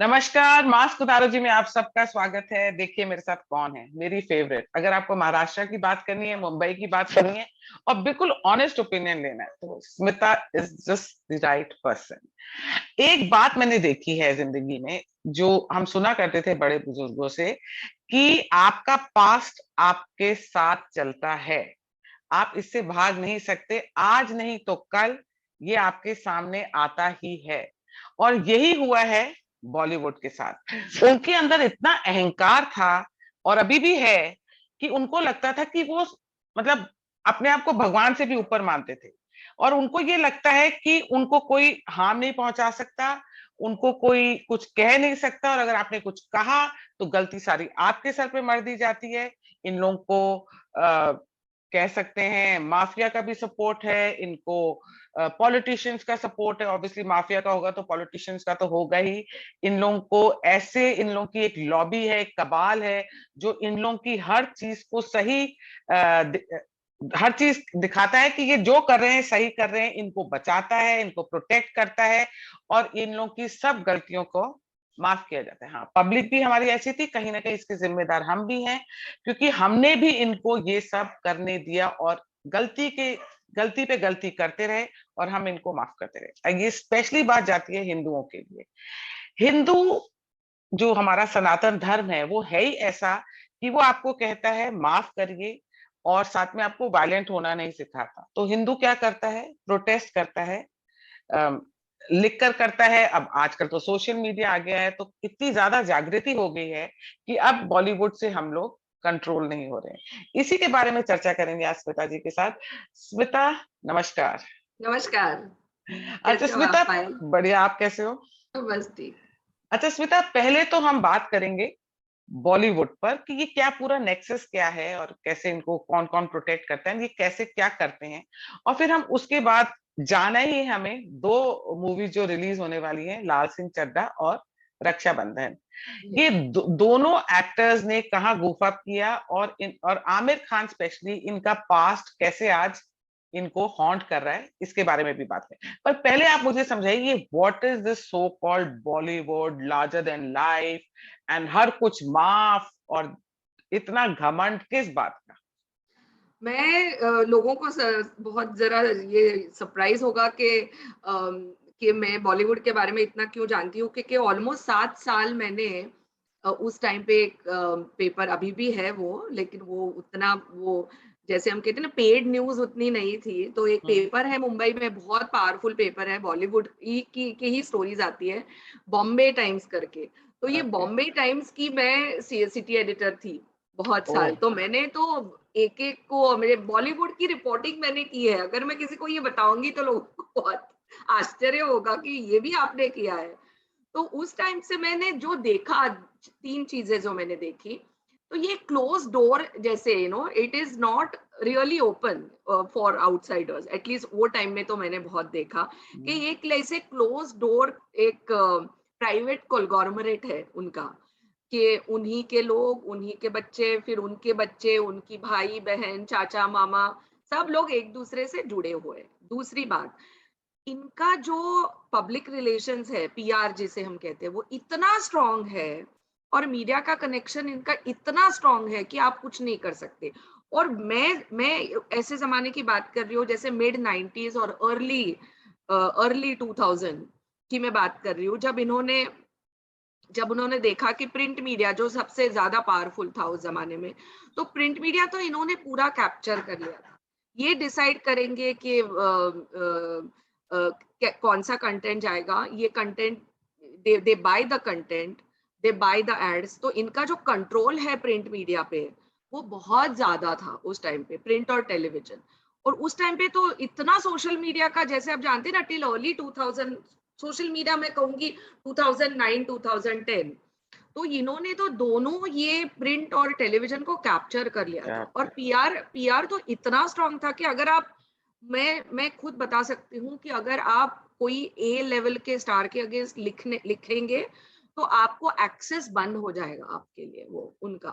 नमस्कार, मास्क उतारो जी में आप सबका स्वागत है। देखिए मेरे साथ कौन है, मेरी फेवरेट। अगर आपको महाराष्ट्र की बात करनी है, मुंबई की बात करनी है और बिल्कुल ऑनेस्ट ओपिनियन लेना है तो Smita is just the right person. एक बात मैंने देखी है जिंदगी में, जो हम सुना करते थे बड़े बुजुर्गों से, कि आपका पास्ट आपके साथ चलता है, आप इससे भाग नहीं सकते। आज नहीं तो कल ये आपके सामने आता ही है। और यही हुआ है बॉलीवुड के साथ। उनके अंदर इतना अहंकार था और अभी भी है कि उनको लगता था कि वो मतलब अपने आप को भगवान से भी ऊपर मानते थे। और उनको ये लगता है कि उनको कोई हार्म नहीं पहुंचा सकता, उनको कोई कुछ कह नहीं सकता, और अगर आपने कुछ कहा तो गलती सारी आपके सर पे मर दी जाती है। इन लोगों को कह सकते हैं माफिया का भी सपोर्ट है, इनको पॉलिटिशियंस का सपोर्ट है। ऑब्वियसली माफिया का होगा तो पॉलिटिशियंस का तो होगा ही। इन लोगों को ऐसे, इन लोगों की एक लॉबी है, एक कबाल है, जो इन लोगों की हर चीज को सही हर चीज दिखाता है कि ये जो कर रहे हैं सही कर रहे हैं, इनको बचाता है, इनको प्रोटेक्ट करता है, और इन लोगों की सब गलतियों को माफ किया जाता है। हाँ, पब्लिक भी हमारी ऐसी थी, कहीं ना कहीं इसके जिम्मेदार हम भी हैं, क्योंकि हमने भी इनको ये सब करने दिया और गलती पे गलती करते रहे, और हम इनको माफ करते रहे। ये स्पेशली बात जाती है हिंदुओं के लिए। हिंदू जो हमारा सनातन धर्म है वो है ही ऐसा कि वो आपको कहता है माफ करिए, और साथ में आपको वायलेंट होना नहीं सिखाता। तो हिंदू क्या करता है, प्रोटेस्ट करता है, लिख कर करता है। अब आजकल तो सोशल मीडिया आ गया है, तो इतनी ज्यादा जागृति हो गई है कि अब बॉलीवुड से हम लोग कंट्रोल नहीं हो रहे हैं। इसी के बारे में चर्चा करेंगे आज स्मिता जी के साथ। स्मिता, नमस्कार। नमस्कार। अच्छा कैसे हो स्मिता, आप पायल? बढ़िया, आप कैसे हो? बस ठीक। अच्छा स्मिता, पहले तो हम बात करेंगे बॉलीवुड पर कि ये क्या पूरा नेक्सस क्या है, और कैसे इनको कौन कौन प्रोटेक्ट करता है, ये कैसे क्या करते हैं। और फिर हम उसके बाद जाना ही है हमें दो मूवीज जो रिलीज होने वाली हैं, लाल सिंह चड्ढा और रक्षाबंधन। ये दोनों एक्टर्स ने कहाँ गूफ अप किया, और आमिर खान स्पेशली, इनका पास्ट कैसे आज इनको हॉन्ट कर रहा है, इसके बारे में भी बात करें। पर पहले आप मुझे समझाइए, what is this so called Bollywood larger than life, and हर कुछ माफ, और इतना घमंड किस बात का? मैं लोगों को बहुत जरा ये सरप्राइज होगा कि मैं बॉलीवुड के बारे में इतना क्यों जानती हूँ, क्योंकि ऑलमोस्ट 7 साल मैंने उस टाइम पे एक पेपर अभी भी है वो, लेकिन वो उतना वो जैसे हम कहते हैं ना पेड न्यूज उतनी नहीं थी। तो एक हम्म। पेपर है मुंबई में, बहुत पावरफुल पेपर है, बॉलीवुड की ही स्टोरीज आती है, बॉम्बे टाइम्स करके। तो ये ओके। बॉम्बे टाइम्स की मैं सिटी एडिटर थी बहुत ओह। साल। तो मैंने तो एक एक को मेरे बॉलीवुड की रिपोर्टिंग मैंने की है। अगर मैं किसी को ये बताऊंगी तो लोगों को बहुत आश्चर्य होगा कि ये भी आपने किया है। तो उस टाइम से मैंने जो देखा, 3 चीजें जो मैंने देखी, तो ये क्लोज डोर जैसे it is not really open for outsiders. At least वो टाइम में तो मैंने बहुत देखा कि हम्म। एक ऐसे क्लोज डोर एक प्राइवेट कॉन्ग्लोमरेट है उनका, कि उन्हीं के लोग, उन्हीं के बच्चे, फिर उनके बच्चे, उनकी भाई बहन, चाचा मामा, सब लोग एक दूसरे से जुड़े हुए हैं। दूसरी बात, इनका जो पब्लिक रिलेशंस है, पीआर जिसे हम कहते हैं, वो इतना स्ट्रांग है, और मीडिया का कनेक्शन इनका इतना स्ट्रांग है कि आप कुछ नहीं कर सकते। और मैं ऐसे जमाने की बात कर रही हूँ जैसे मिड 90s और अर्ली 2000 की मैं बात कर रही हूँ, जब उन्होंने देखा कि प्रिंट मीडिया जो सबसे ज्यादा पावरफुल था उस जमाने में, तो प्रिंट मीडिया तो इन्होंने पूरा कैप्चर कर लिया था। ये डिसाइड करेंगे कि कौन सा कंटेंट जाएगा, ये content, they buy the content, they buy the ads. तो इनका जो कंट्रोल है प्रिंट मीडिया पे, वो बहुत ज्यादा था उस टाइम पे, प्रिंट और टेलीविजन। और उस टाइम पे तो इतना सोशल मीडिया का, जैसे आप जानते हैं ना, टिल अर्ली 2000 सोशल मीडिया में कहूंगी 2009 2010। तो इन्होंने तो दोनों ये प्रिंट और टेलीविजन को कैप्चर कर लिया क्या था। आप और कर? पीआर तो इतना स्ट्रांग था कि अगर आप, मैं खुद बता सकती हूँ कि अगर आप कोई ए लेवल के स्टार के अगेंस्ट लिखेंगे तो आपको एक्सेस बंद हो जाएगा आपके लिए, वो उनका।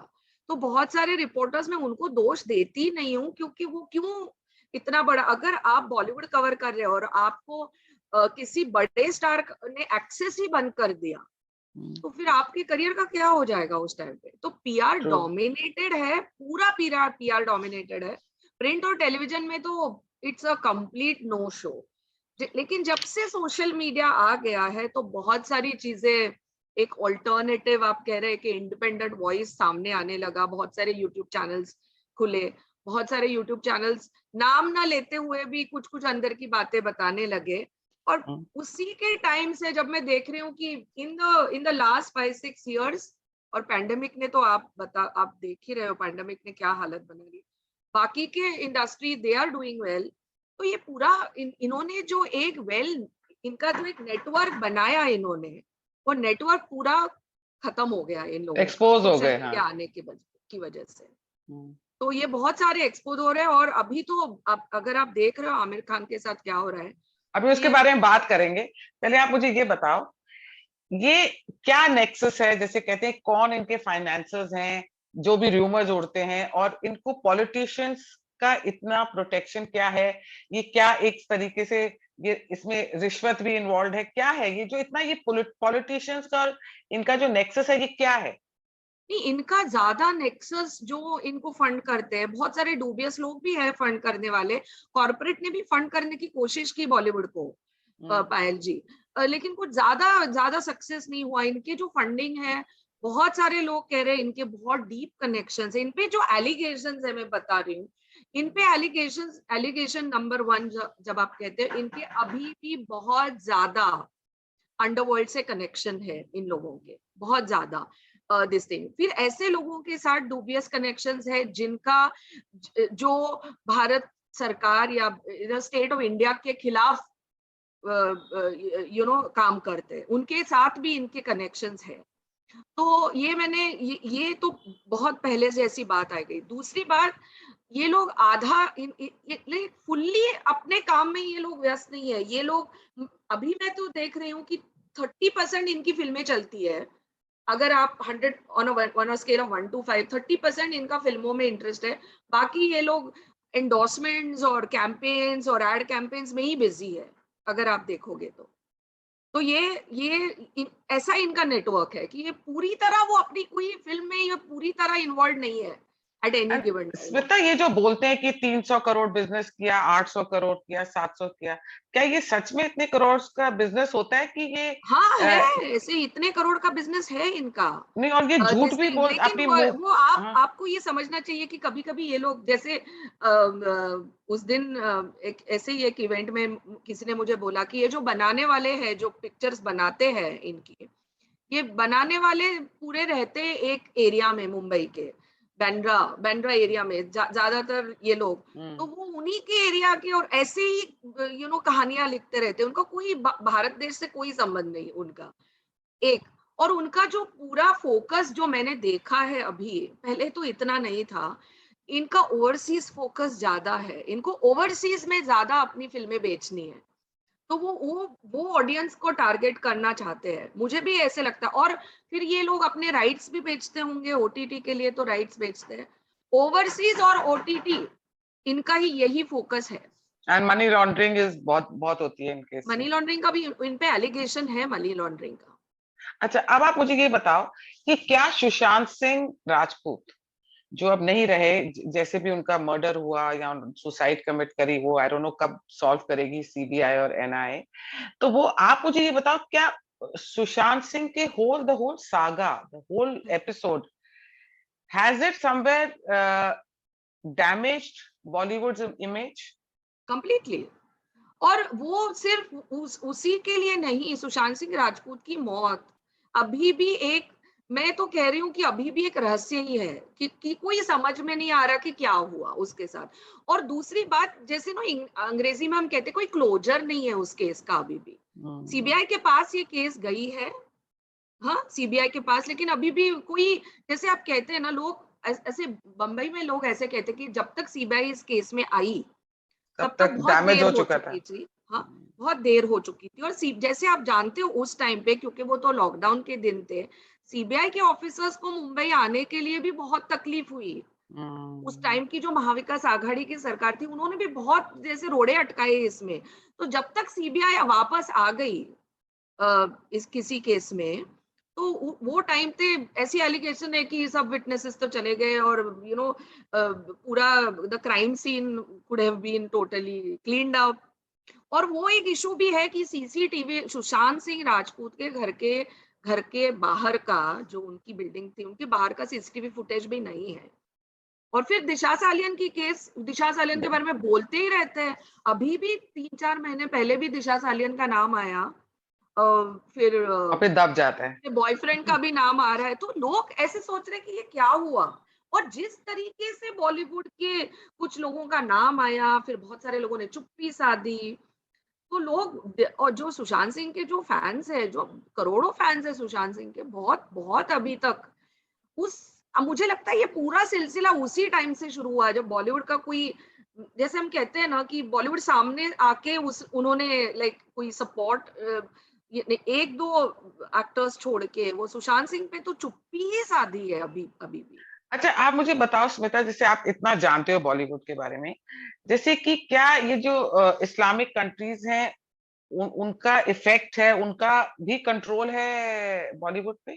तो बहुत सारे रिपोर्टर्स, मैं उनको दोष देती नहीं हूँ, क्योंकि वो क्यों इतना बड़ा, अगर आप बॉलीवुड कवर कर रहे हो और आपको किसी बड़े स्टार ने एक्सेस ही बंद कर दिया, तो फिर आपके करियर का क्या हो जाएगा उस टाइम पे? तो पीआर ट्रू। डोमिनेटेड है, पूरा पीआर पीआर डोमिनेटेड है। प्रिंट और टेलीविजन में तो it's a complete no show. लेकिन जब से सोशल मीडिया आ गया है तो बहुत सारी चीजें, एक ऑल्टरनेटिव आप कह रहे हैं कि इंडिपेंडेंट वॉइस सामने आने लगा, बहुत सारे यूट्यूब चैनल्स खुले, बहुत सारे यूट्यूब चैनल्स नाम ना लेते हुए भी कुछ कुछ अंदर की बातें बताने लगे। और उसी के टाइम से जब मैं देख रही हूँ कि इन द लास्ट 5-6 years, और पैंडेमिक ने तो आप देख ही रहे हो पैंडेमिक ने क्या हालत बना दी, बाकी के industry they are doing well. तो ये पूरा इन्होंने जो एक इनका जो एक नेटवर्क बनाया इन्होंने, वो नेटवर्क पूरा खत्म हो गया इन लोगों का एक्सपोज हो सोशल गए। मीडिया हाँ। आने की वजह से। तो ये बहुत सारे एक्सपोज हो रहे हैं। और अभी तो अगर आप देख रहे हो आमिर खान के साथ क्या हो रहा है, अभी उसके ये बारे में बात करेंगे। पहले आप मुझे ये बताओ, ये क्या नेक्सस है, जैसे कहते हैं कौन इनके फाइनेंसर्स हैं, जो भी रूमर्स उड़ते हैं, और इनको पॉलिटिशियंस का इतना प्रोटेक्शन क्या है? ये क्या एक तरीके से ये इसमें रिश्वत भी इन्वॉल्व है? क्या है ये जो इतना ये पॉलिटिशियंस का और इनका जो नेक्सस है, ये क्या है? नहीं, इनका ज्यादा नेक्सस जो इनको फंड करते हैं, बहुत सारे डूबियस लोग भी है फंड करने वाले। कॉर्पोरेट ने भी फंड करने की कोशिश की बॉलीवुड को, पायल जी, लेकिन कुछ ज्यादा ज्यादा सक्सेस नहीं हुआ। इनके जो फंडिंग है, बहुत सारे लोग कह रहे हैं इनके बहुत डीप कनेक्शन है। इनपे जो एलिगेशन है, मैं बता रही हूँ, इनपे एलिगेशन नंबर 1, जब आप कहते हैं, इनके अभी भी बहुत ज्यादा अंडरवर्ल्ड से कनेक्शन है इन लोगों के, बहुत ज्यादा दिस थिंग। फिर ऐसे लोगों के साथ डूबियस कनेक्शंस है जिनका जो भारत सरकार या स्टेट ऑफ इंडिया के खिलाफ काम करते हैं, उनके साथ भी इनके कनेक्शंस है। तो ये तो बहुत पहले से ऐसी बात आ गई। दूसरी बात, ये लोग आधा फुल्ली अपने काम में ये लोग व्यस्त नहीं है। ये लोग अभी मैं तो देख रही हूँ कि 30% इनकी फिल्में चलती है। अगर आप 100 on a scale of 1 to 5, 30% इनका फिल्मों में इंटरेस्ट है। बाकी ये लोग एंडोर्समेंट्स और कैंपेन्स और एड कैंपेन्स में ही बिजी है, अगर आप देखोगे तो। तो ऐसा इनका नेटवर्क है कि ये पूरी तरह, वो अपनी कोई फिल्म में ये पूरी तरह इन्वॉल्व नहीं है at any And given time. Smita, ये जो बोलते हैं कि 300 करोड़ बिजनेस किया, 800 करोड़ किया, 700 किया, क्या ये सच में इतने करोड़ का बिजनेस होता है कि ये हाँ है, ऐसे इतने करोड़ का बिजनेस है इनका। नहीं, और ये झूठ दिस भी थिंग, बोल लेकिन अपनी मुंह। वो हाँ। आपको ये समझना चाहिए कि कभी कभी ये लोग, जैसे उस दिन एक ऐसे ही एक इवेंट में किसी ने मुझे बोला कि ये जो बनाने वाले हैं, जो पिक्चर्स बनाते हैं इनकी, ये बनाने वाले पूरे रहते एक एरिया में, मुंबई के बांद्रा बांद्रा एरिया में ज्यादातर ये लोग। तो वो उन्हीं के एरिया के, और ऐसे ही कहानियां लिखते रहते हैं। उनका कोई भारत देश से कोई संबंध नहीं उनका, एक। और उनका जो पूरा फोकस जो मैंने देखा है अभी, पहले तो इतना नहीं था, इनका ओवरसीज फोकस ज्यादा है। इनको ओवरसीज में ज्यादा अपनी फिल्में बेचनी है। तो वो ऑडियंस को टारगेट करना चाहते हैं, मुझे भी ऐसे लगता है। और फिर ये लोग अपने राइट्स भी बेचते होंगे, ओटीटी के लिए तो राइट्स बेचते हैं। ओवरसीज और ओटीटी, इनका ही यही फोकस है। एंड मनी लॉन्ड्रिंग इज बहुत बहुत होती है इनके इसमें। मनी लॉन्ड्रिंग का भी इन पे एलिगेशन है, मनी लॉन्ड्रिंग का। अच्छा, अब आप मुझे ये बताओ कि क्या सुशांत सिंह राजपूत, जो अब नहीं रहे, जैसे भी उनका मर्डर हुआ या सुसाइड कमिट करी, वो आई डोंट नो कब सॉल्व करेगी सीबीआई और एनआईए, तो वो आप मुझे ये बताओ, क्या सुशांत सिंह के the whole saga, the whole episode, has it somewhere damaged Bollywood image? Completely. और वो सिर्फ उसी के लिए नहीं, सुशांत सिंह राजपूत की मौत अभी भी एक, मैं तो कह रही हूँ कि अभी भी एक रहस्य ही है कि कोई समझ में नहीं आ रहा कि क्या हुआ उसके साथ। और दूसरी बात, जैसे ना अंग्रेजी में हम कहते हैं, कोई क्लोजर नहीं है उस केस का अभी भी। सीबीआई के पास ये केस गई है, हाँ सीबीआई के पास, लेकिन अभी भी कोई, जैसे आप कहते हैं ना, लोग ऐसे बंबई में लोग ऐसे कहते हैं कि जब तक सीबीआई इस केस में आई, तब तब तक तक बहुत डैमेज देर हो हो चुका था। चुकी थी। हाँ, बहुत देर हो चुकी थी। और जैसे आप जानते हो उस टाइम पे, क्योंकि वो तो लॉकडाउन के दिन थे, सीबीआई के ऑफिसर्स को मुंबई आने के लिए भी बहुत तकलीफ हुई। उस टाइम की जो महाविकास आघाड़ी की सरकार थी, उन्होंने भी बहुत जैसे रोड़े अटकाए इसमें। तो जब तक सीबीआई वापस आ गई इस किसी केस में, तो वो टाइम पे ऐसी एलिगेशन है कि सब विटनेसेस तो चले गए और पूरा the crime scene could have been totally cleaned up. और वो एक इशू भी है कि सीसीटीवी सुशांत सिंह राजपूत के घर के बाहर का जो उनकी बिल्डिंग थी, उनके बाहर का सीसीटीवी फुटेज भी नहीं है। और फिर दिशा सालियन की केस, दिशा सालियन के बारे में बोलते ही रहते हैं। अभी भी 3-4 महीने पहले भी दिशा सालियन का नाम आया। फिर और फिर दब जाता है। बॉयफ्रेंड का भी नाम आ रहा है, तो लोग ऐसे सोच रहे हैं कि ये क्या हुआ। और जिस तरीके से बॉलीवुड के कुछ लोगों का नाम आया, फिर बहुत सारे लोगों ने चुप्पी साधी, तो लोग और जो सुशांत सिंह के जो फैंस है, जो करोड़ों फैंस है सुशांत सिंह के, बहुत बहुत अभी तक उस मुझे लगता है ये पूरा सिलसिला उसी टाइम से शुरू हुआ जब बॉलीवुड का कोई, जैसे हम कहते हैं ना कि बॉलीवुड सामने आके उस उन्होंने लाइक कोई सपोर्ट, एक दो एक्टर्स छोड़ के वो सुशांत सिंह पे तो चुप्पी ही साधी है अभी अभी भी। अच्छा, आप मुझे बताओ स्मिता, जैसे आप इतना जानते हो बॉलीवुड के बारे में, जैसे कि क्या ये जो इस्लामिक कंट्रीज हैं, उनका इफेक्ट है, उनका भी कंट्रोल है बॉलीवुड पे?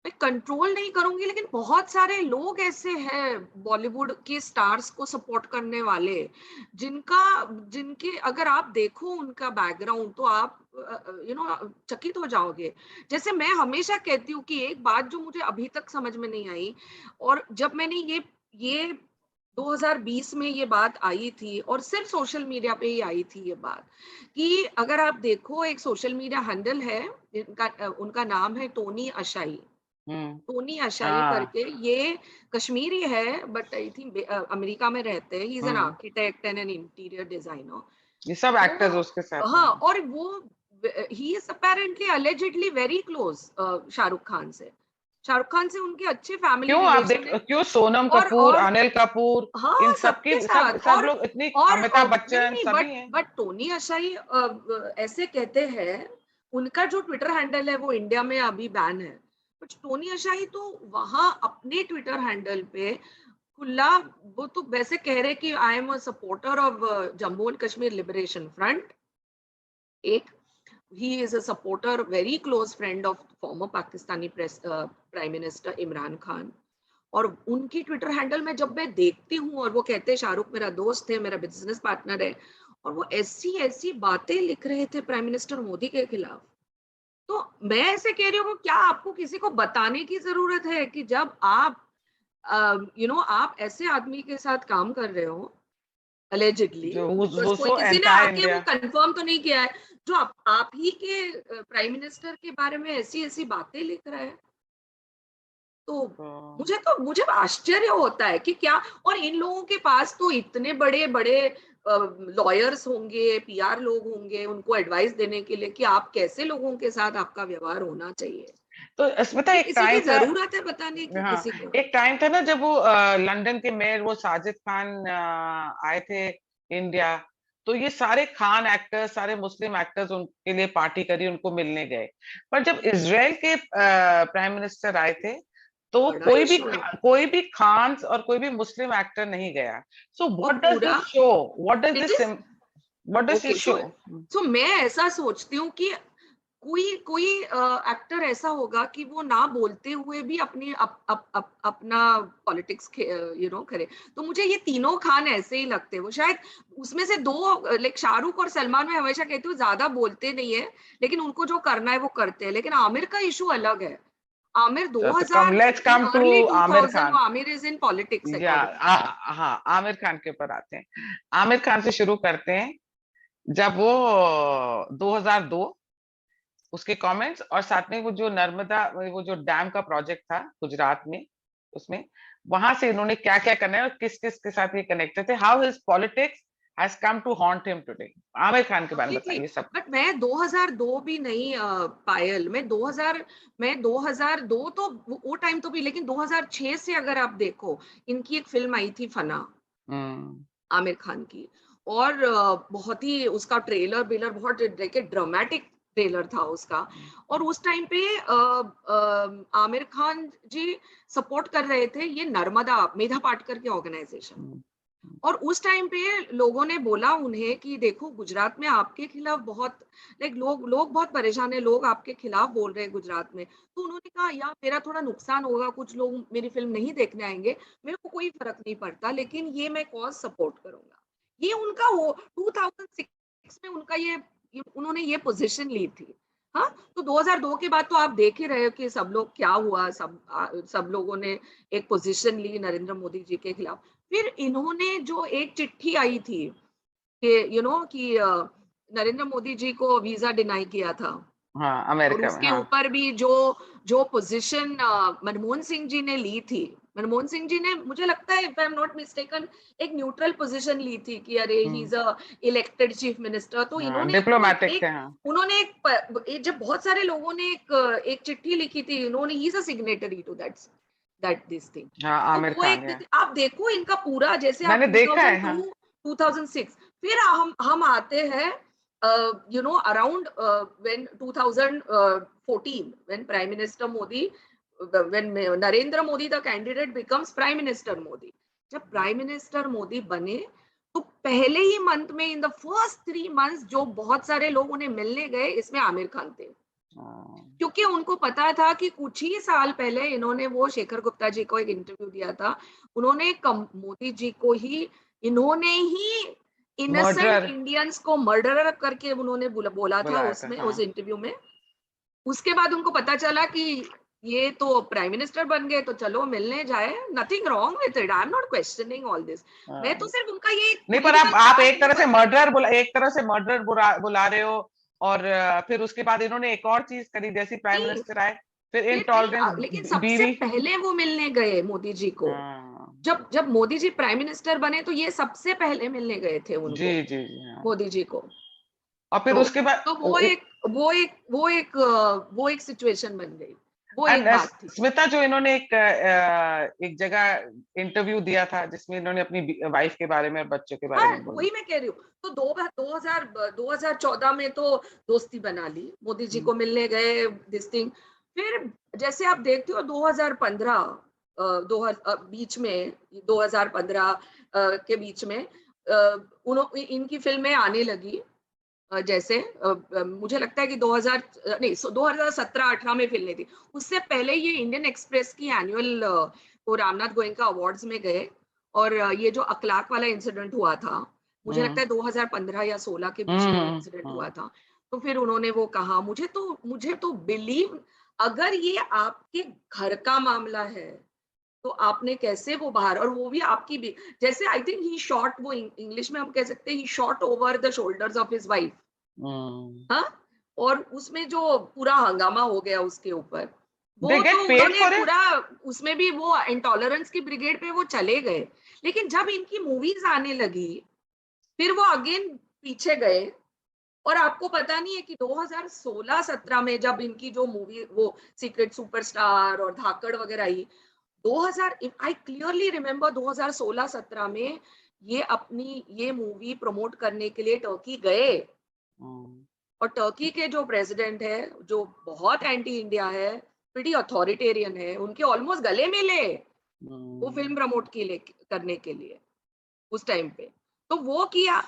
मैं कंट्रोल नहीं करूंगी, लेकिन बहुत सारे लोग ऐसे हैं बॉलीवुड के स्टार्स को सपोर्ट करने वाले, जिनका जिनके अगर आप देखो उनका बैकग्राउंड तो आप चकित हो जाओगे। जैसे मैं हमेशा कहती हूँ कि एक बात जो मुझे अभी तक समझ में नहीं आई, और जब मैंने ये 2020 में ये बात आई थी और सिर्फ सोशल मीडिया पे ही आई थी ये बात, कि अगर आप देखो एक सोशल मीडिया हैंडल है जिनका उनका नाम है टोनी अशाई। हम्म। टोनी अशाई हाँ। करके, ये कश्मीरी है बट आई थिंक अमेरिका में रहते हैं। He is an hmm. Architect and an interior designer. ये सब एक्टर्स वो उसके साथ हाँ, हैं। और वो he is apparently allegedly very close Shahrukh Khan से। शाहरुख खान से उनके अच्छे फैमिली क्यों आप रिलेशन देख, है। क्यों सोनम कपूर, और अनिल कपूर, इन हाँ, सबकी सबके सब साथ। सब लोग इतनी, अमिताभ नहीं बच्चन नहीं, सभी हैं। बट टोनी अशाई ऐसे कहते हैं, उनका जो ट्विटर हैंडल है वो इंडिया में अभी बैन है। बट टोनी अशाई तो वहां अपने ट्विटर हैंडल पे खुला, वो तो वैसे कह रहे कि I am a supporter of Jammu and Kashmir liberation front. एक, he is a supporter, very close friend of former Pakistani prime minister Imran Khan. और उनकी ट्विटर हैंडल में जब मैं देखती हूँ और वो कहते हैं शाहरुख मेरा दोस्त है, मेरा बिजनेस पार्टनर है, और वो ऐसी ऐसी बातें लिख रहे थे प्राइम मिनिस्टर मोदी के खिलाफ। तो मैं ऐसे कह रही हूँ, क्या आपको किसी को बताने की जरूरत है कि जब आप आप ऐसे आदमी के साथ काम कर रहे हो, अलेजिडली, जो बिकॉज वो कोई सो किसी ने एंटायर आके वो इंडिया। कंफर्म तो नहीं किया है, जो आप ही के प्राइम मिनिस्टर के बारे में ऐसी ऐसी बातें लिख रहा है। तो तो मुझे आश्चर्य होता है कि क्या, और इन लोगों के पास तो इतने बड़े बड़े लॉयर्स होंगे, पीआर लोग होंगे उनको एडवाइस देने के लिए कि आप कैसे लोगों के साथ आपका व्यवहार होना चाहिए। तो स्मिता, ये एक किसी की टाइम था। जरूरत है बताने की हाँ, किसी को? एक टाइम था ना जब वो लंदन के मेयर वो साजिद खान आए थे इंडिया, तो ये सारे खान एक्टर्स, सारे मुस्लिम एक्टर्स उनके लिए पार्टी करी, उनको मिलने गए। पर जब इजराइल के प्राइम मिनिस्टर आए थे, तो वो बड़ा इशू। कोई भी खान और कोई भी मुस्लिम एक्टर नहीं गया। सो और व्हाट डज पूरा this show? What does it this is what does okay. This show? So मैं ऐसा सोचती हूँ कि कोई कोई एक्टर ऐसा होगा कि वो ना बोलते हुए भी अपनी अपना पॉलिटिक्स करे। तो मुझे ये तीनों खान ऐसे ही लगते हैं। वो शायद उसमें से दो, लाइक शाहरुख और सलमान, मैं हमेशा कहती हूँ ज्यादा बोलते नहीं है, लेकिन उनको जो करना है वो करते हैं। लेकिन आमिर का इशू अलग है। आमिर तो 2000 let's in come too early Aamir 2000 वो Khan. Aamir is in politics या अकॉर्डिंग। हाँ, आमिर खान के ऊपर आते हैं। आमिर खान से शुरू करते हैं। जब वो 2002, उसके कमेंट्स, और साथ में वो जो नर्मदा, वो जो डैम का प्रोजेक्ट था गुजरात में, उसमें वहां से इन्होंने क्या क्या करना है और किस किस के साथ ये कनेक्टेड थे, how his politics has come to haunt him today. Aamir Khan के बारे में कंप्लीटली। बताइए सब। बट मैं 2002 भी नहीं, पायल, मैं 2002 तो वो टाइम तो भी, लेकिन 2006 से अगर आप देखो, इनकी एक फिल्म आई थी फना, हम्म। आमिर खान की। और बहुत ही उसका ट्रेलर बेलर बहुत ड्रामेटिक ट्रेलर था उसका। और उस टाइम पे आमिर खान जी सपोर्ट कर रहे थे ये नर्मदा, मेधा पाटकर के ऑर्गेनाइजेशन। और उस टाइम पे लोगों ने बोला उन्हें कि देखो गुजरात में आपके खिलाफ बहुत लोग बहुत परेशान है, लोग आपके खिलाफ बोल रहे हैं गुजरात में। तो उन्होंने कहा यार मेरा थोड़ा नुकसान होगा, कुछ लोग मेरी फिल्म नहीं देखने आएंगे, मेरे को कोई फर्क नहीं पड़ता, लेकिन ये मैं कॉज सपोर्ट करूंगा। ये उनका वो 2006 में उनका ये उन्होंने ये पोजीशन ली थी। हाँ, तो 2002 के बाद तो आप देख ही रहे हो कि सब लोग क्या हुआ, सब लोगों ने एक पोजीशन ली नरेंद्र मोदी जी के खिलाफ। फिर इन्होंने जो एक चिट्ठी आई थी कि कि नरेंद्र मोदी जी को वीजा डिनाई किया था, हाँ, और अमेरिका में, उसके हाँ। ऊपर भी जो जो पोजीशन मनमोहन सिंह जी ने ली थी, मनमोहन सिंह जी ने मुझे लगता है if I am not mistaken एक न्यूट्रल पोजीशन ली थी कि अरे ही is a elected chief minister. तो हाँ, इन्होंने तो डिप्लोमेटिक थे, हाँ। उन्होंने जब बहुत सारे लोगों ने एक चिट्ठी लिखी थी, इन्होंने he is a signatory to that this thing. हाँ, तो आमिर वो खान एक है। आप देखो इनका पूरा, जैसे आप मैंने देखा है, हाँ। 2002 2006, फिर हम आते हैं around when 2014 when Prime Minister Modi, when Narendra Modi the candidate becomes Prime Minister Modi, जब Prime Minister Modi बने तो पहले ही मंथ में इन द फर्स्ट 3 months जो बहुत सारे लोग उन्हें मिलने गए, इसमें आमिर खान थे। हाँ। क्योंकि उनको पता था कि कुछ ही साल पहले इन्होंने वो शेखर गुप्ता जी को एक इंटरव्यू दिया था, उन्होंने मोदी जी को ही, इन्होंने ही इनोसेंट मर्डरर इंडियंस को मर्डरर करके उन्होंने बोला था बुलाया था, उसमें, हाँ। उस इंटरव्यू में। उसके बाद उनको पता चला कि ये तो प्राइम मिनिस्टर बन गए, तो चलो मिलने जाए, nothing wrong with it, I am not questioning all this. मैं तो हाँ। सिर्फ उनका ये नहीं, पर पॉलिटिकल आप पार्ट एक तरह मुझे से पता है। मर्डरर बुला रहे हो। और फिर उसके बाद इन्होंने एक और चीज करी, जैसी प्राइम नहीं, मिनिस्टर आए, फिर फिर इनटॉलरेंस लेकिन सबसे बीवी। पहले वो मिलने गए मोदी जी को। हाँ। जब जब मोदी जी प्राइम मिनिस्टर बने तो ये सबसे पहले मिलने गए थे जी, उनको, जी, जी, हाँ। मोदी जी को। और फिर तो उसके बाद तो वो एक सिचुएशन बन गई, वो एंड एक बात थी। स्मिता, जो इन्होंने एक जगह इंटरव्यू दिया था जिसमें इन्होंने अपनी वाइफ के बारे में और बच्चों के बारे हाँ, में बोला। वही मैं कह रही हूँ। तो 2014 में तो दोस्ती बना ली, मोदी जी हम्म, को मिलने गए, दिस थिंग। फिर जैसे आप देखते हो 2015 बीच में, 2015 के बीच में इनकी फिल्में आने लगी। जैसे मुझे लगता है कि 2000 नहीं 2017-18 में फिल्में थी। उससे पहले ये इंडियन एक्सप्रेस की एनुअल वो रामनाथ गोयनका अवार्ड्स में गए, और ये जो अखलाक वाला इंसिडेंट हुआ था, मुझे लगता हम्म, है 2015 या 16 के बीच में वो हम्म, इंसिडेंट हुआ था। तो फिर उन्होंने वो कहा, मुझे तो बिलीव, अगर ये आपके घर का मामला है तो आपने कैसे वो बाहर, और वो भी आपकी भी, जैसे आई थिंक ही शॉट, वो इंग्लिश में हम कह सकते हैं he shot over the shoulders of his wife. Hmm. हाँ, और उसमें जो पूरा हंगामा हो गया उसके ऊपर, दे वो तो गेट पेड उन्होंने फॉर इट। पूरा, उसमें भी वो इंटॉलरेंस की ब्रिगेड पे वो चले गए। लेकिन जब इनकी मूवीज आने लगी, फिर वो अगेन पीछे गए। और आपको पता नहीं है कि 2016-17 में जब इनकी जो मूवी वो सीक्रेट सुपरस्टार और धाकड़ वगैरह आई, 2000, आई क्लियरली रिमेम्बर 2016-17 में ये अपनी ये मूवी प्रमोट करने के लिए टर्की गए। और टर्की के जो प्रेसिडेंट है, जो बहुत एंटी इंडिया है, प्रीटी अथॉरिटेरियन है, उनके ऑलमोस्ट गले मिले वो फिल्म प्रमोट के लिए, करने के लिए उस टाइम पे। तो वो किया।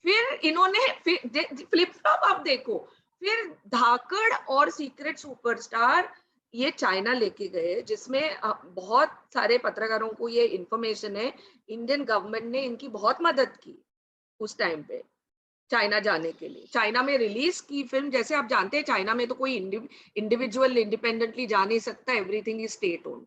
फिर इन्होंने फ्लिप फ्लॉप आप देखो। फिर धाकड़ और सीक्रेट सुपरस्टार ये चाइना लेके गए, जिसमें बहुत सारे पत्रकारों को ये इंफॉर्मेशन है, इंडियन गवर्नमेंट ने इनकी बहुत मदद की उस टाइम पे चाइना जाने के लिए। चाइना में रिलीज की फिल्म, जैसे आप जानते हैं चाइना में तो कोई इंडिविजुअल इंडिपेंडेंटली जा नहीं सकता, everything is state owned.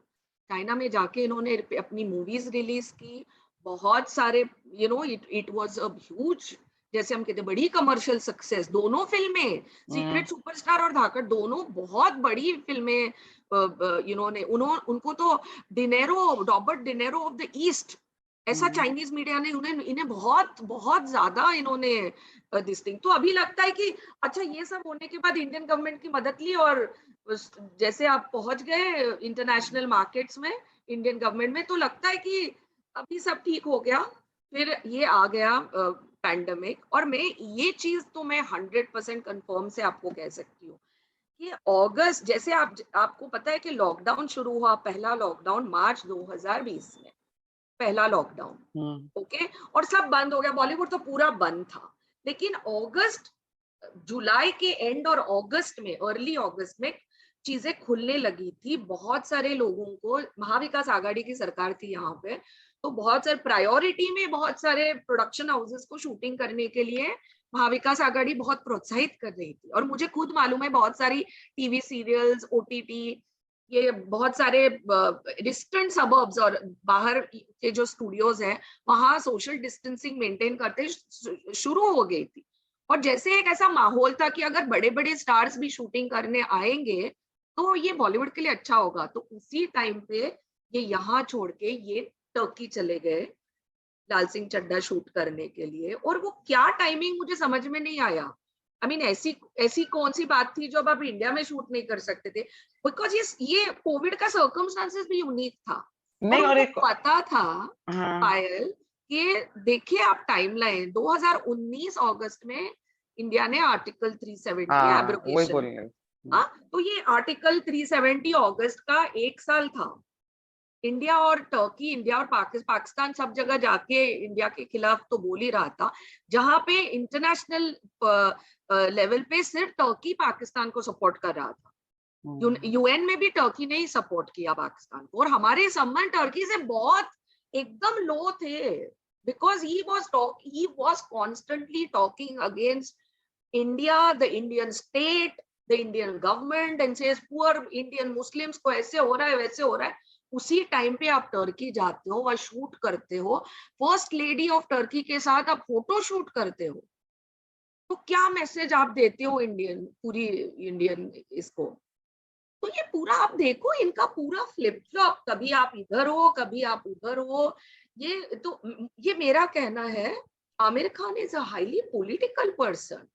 China में जाके इन्होंने अपनी मूवीज रिलीज की, बहुत सारे इट वाज अ ह्यूज, जैसे हम कहते हैं बड़ी कमर्शियल सक्सेस दोनों फिल्में। सीक्रेट सुपरस्टार और धाकड़ दोनों बहुत बड़ी फिल्में। इन्होंने उनको तो De Niro, Robert De Niro of the east, ऐसा चाइनीज मीडिया ने उन्हें, इन्हें बहुत बहुत ज्यादा इन्होंने दिस थिंग। तो अभी लगता है कि अच्छा ये सब होने के बाद इंडियन गवर्नमेंट की मदद ली, और जैसे आप पहुंच गए इंटरनेशनल मार्केट्स में इंडियन गवर्नमेंट में, तो लगता है कि अभी सब ठीक हो गया। फिर ये आ गया पैंडेमिक, और मैं ये चीज तो मैं 100% कंफर्म से आपको कह सकती हूँ कि अगस्त, जैसे आपको पता है कि लॉकडाउन शुरू हुआ, पहला लॉकडाउन मार्च 2020 में, पहला लॉकडाउन, ओके, और सब बंद हो गया, बॉलीवुड तो पूरा बंद था। लेकिन जुलाई के एंड और अगस्त में, अर्ली अगस्त में चीजें खुलने लगी थी। बहुत सारे लोगों को, महाविकास आघाड़ी की सरकार थी यहाँ पे, तो बहुत सारे प्रायोरिटी में बहुत सारे प्रोडक्शन हाउसेस को शूटिंग करने के लिए महाविकास आघाड़ी बहुत प्रोत्साहित कर रही थी। और मुझे खुद मालूम है, बहुत सारी टीवी सीरियल्स, ओटीटी, ये बहुत सारे डिस्टेंट सबर्ब्स और बाहर के जो स्टूडियोज हैं वहां सोशल डिस्टेंसिंग मेंटेन करते शुरू हो गई थी। और जैसे एक ऐसा माहौल था कि अगर बड़े बड़े स्टार्स भी शूटिंग करने आएंगे तो ये बॉलीवुड के लिए अच्छा होगा, तो उसी टाइम पे ये यहाँ छोड़ के ये टर्की चले गए लाल सिंह चड्ढा शूट करने के लिए। और वो क्या टाइमिंग मुझे समझ में नहीं आया। आई मीन ऐसी कौन सी बात थी जो अब आप इंडिया में शूट नहीं कर सकते थे? बिकॉज ये कोविड का सर्कमस्टांसेस भी यूनिक था और नहीं, और उनको पता था, हाँ, पायल, कि देखिए आप टाइमलाइन 2019 अगस्त में इंडिया ने आर्टिकल 370 वही एब्रोगेशन, बोलेंगे। तो ये आर्टिकल 370 अगस्त का 1 साल था। इंडिया और टर्की, इंडिया और पाकिस्तान सब जगह जाके इंडिया के खिलाफ तो बोल ही रहा था, जहां पे इंटरनेशनल लेवल पे सिर्फ टर्की पाकिस्तान को सपोर्ट कर रहा था। यूएन में भी टर्की ने ही सपोर्ट किया पाकिस्तान को, और हमारे संबंध टर्की से बहुत एकदम लो थे, because he was constantly talking against India, the Indian state, the Indian government, and says poor Indian Muslims को ऐसे हो रहा है, वैसे हो रहा है। उसी टाइम पे आप टर्की जाते हो, वह शूट करते हो, फर्स्ट लेडी ऑफ टर्की के साथ आप फोटो शूट करते हो, तो क्या मैसेज आप देते हो पूरी इंडियन इसको? तो ये पूरा आप देखो, इनका पूरा फ्लिप फ्लॉप, कभी आप इधर हो, कभी आप उधर हो। ये मेरा कहना है, Aamir Khan is a highly political person,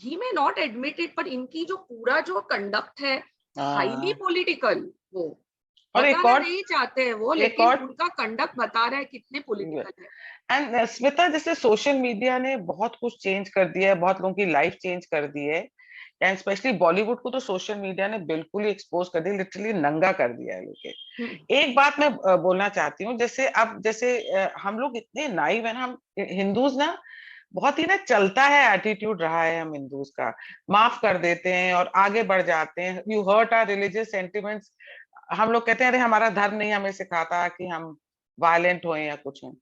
he may not admit it, पर इनकी जो पूरा जो कंडक्ट है हाईली पॉलिटिकल, वो और एक बताना और नहीं चाहते हैं वो, एक लेकिन और उनका कंडक्ट बता रहा है कितने पॉलिटिकल है। एंड स्मिता, जैसे सोशल मीडिया ने बहुत कुछ चेंज कर दिया है, बहुत लोगों की लाइफ चेंज कर दी है, एंड स्पेशली बॉलीवुड को तो सोशल मीडिया ने बिल्कुल ही एक्सपोज कर दिया, लिटरली नंगा कर दिया है लोग। एक बात मैं बोलना चाहती हूँ, जैसे हम लोग इतने नाइव है ना, हम हिंदूज ना, बहुत ही ना चलता है एटीट्यूड रहा है हम हिंदूज का, माफ कर देते हैं और आगे बढ़ जाते हैं। You hurt our religious sentiments, हम लोग कहते हैं अरे हमारा धर्म नहीं हमें सिखाता कि हम वायलेंट हुए या कुछ हुए।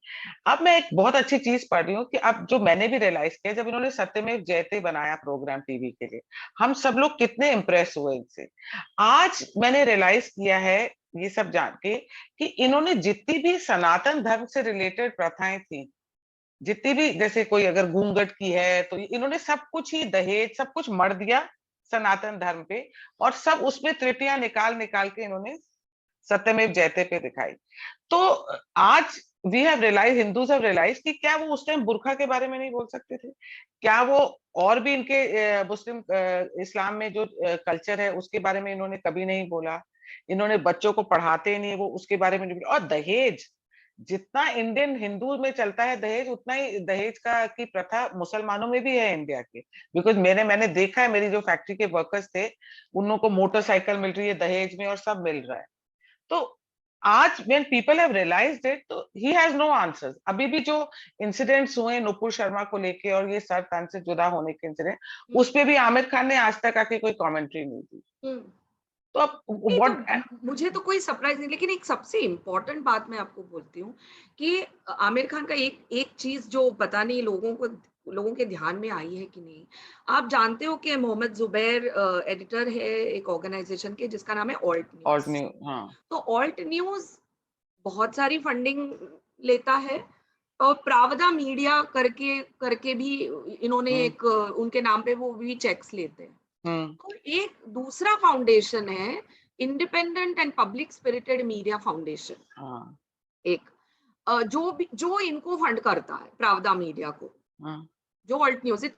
अब मैं एक बहुत अच्छी चीज पढ़ रही हूँ कि अब जो मैंने भी रियलाइज किया, जब इन्होंने सत्यमेव जयते बनाया प्रोग्राम टीवी के लिए, हम सब लोग कितने इम्प्रेस हुए इनसे। आज मैंने रियलाइज किया है ये सब जान के कि इन्होंने जितनी भी सनातन धर्म से रिलेटेड प्रथाएं थी, जितनी भी, जैसे कोई अगर घूंघट की है, तो इन्होंने सब कुछ ही दहेज सब कुछ मर दिया सनातन धर्म पे, और सब उसमें त्रुटियां निकाल निकाल के इन्होंने सत्यमेव जयते पे दिखाई। तो आज we have realise, Hindus have realise कि क्या वो उस टाइम बुर्खा के बारे में नहीं बोल सकते थे? क्या वो और भी इनके मुस्लिम इस्लाम में जो कल्चर है उसके बारे में इन्होंने कभी नहीं बोला? इन्होंने बच्चों को पढ़ाते नहीं, वो उसके बारे में नहीं बोला। और दहेज, जितना इंडियन हिंदू में चलता है दहेज, उतना ही दहेज का की प्रथा मुसलमानों में भी है इंडिया के। बिकॉज मैंने देखा है, मेरी जो फैक्ट्री के वर्कर्स थे, उन लोगों को मोटरसाइकिल मिल रही है दहेज में और सब मिल रहा है। तो आज when people have realized it, तो he has no answers। अभी भी जो इंसिडेंट्स हुए नुपुर शर्मा को लेके और ये सर तन से जुदा होने के इंसिडेंट, उस पे भी आमिर खान ने आज तक आके कोई कमेंट्री नहीं दी। तो अब नहीं, व्हाट, तो मुझे तो कोई सरप्राइज नहीं, लेकिन एक सबसे इम्पोर्टेंट बात मैं आपको बोलती हूँ कि आमिर खान का एक चीज जो पता नहीं लोगों के ध्यान में आई है कि नहीं। आप जानते हो कि मोहम्मद जुबैर एडिटर है एक ऑर्गेनाइजेशन के जिसका नाम है ऑल्ट और न्यूज। हाँ, तो ऑल्ट न्यूज बहुत सारी फंडिंग लेता है, और प्रावदा मीडिया करके करके भी इन्होंने एक उनके नाम पे वो भी चेक्स लेते हैं। और एक दूसरा फाउंडेशन है, independent and public spirited media foundation, हाँ, एक जो इनको फंड करता है, प्रावदा मीडिया को, हाँ, जो Alt News,